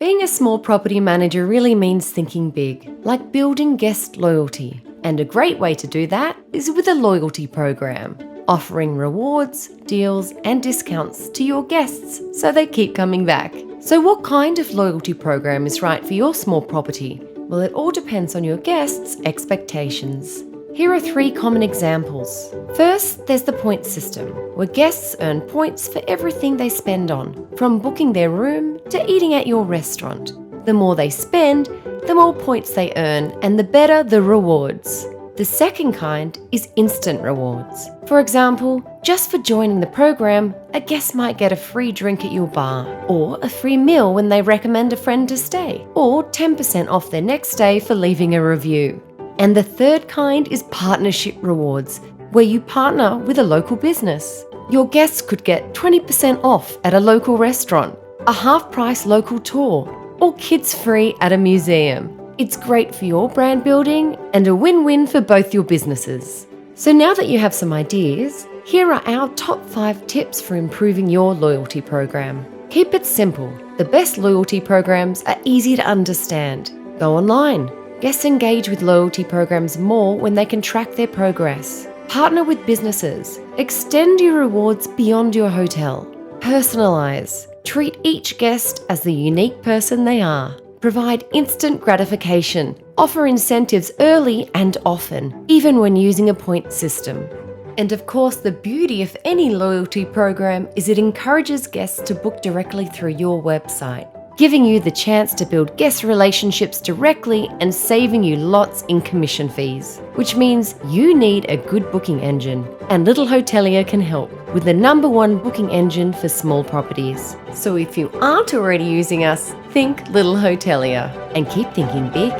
Being a small property manager really means thinking big, like building guest loyalty. And a great way to do that is with a loyalty program, offering rewards, deals, and discounts to your guests so they keep coming back. So what kind of loyalty program is right for your small property? Well, it all depends on your guests' expectations. Here are 3 common examples. First, there's the points system, where guests earn points for everything they spend on, from booking their room to eating at your restaurant. The more they spend, the more points they earn, and the better the rewards. The second kind is instant rewards. For example, just for joining the program, a guest might get a free drink at your bar, or a free meal when they recommend a friend to stay, or 10% off their next stay for leaving a review. And the third kind is partnership rewards, where you partner with a local business. Your guests could get 20% off at a local restaurant, a half-price local tour, or kids free at a museum. It's great for your brand building and a win-win for both your businesses. So now that you have some ideas, here are our top 5 tips for improving your loyalty program. Keep it simple. The best loyalty programs are easy to understand. Go online. Guests engage with loyalty programs more when they can track their progress. Partner with businesses. Extend your rewards beyond your hotel. Personalize. Treat each guest as the unique person they are. Provide instant gratification. Offer incentives early and often, even when using a point system. And of course, the beauty of any loyalty program is it encourages guests to book directly through your website, giving you the chance to build guest relationships directly and saving you lots in commission fees, which means you need a good booking engine, and Little Hotelier can help with the #1 booking engine for small properties. So if you aren't already using us, think Little Hotelier and keep thinking big.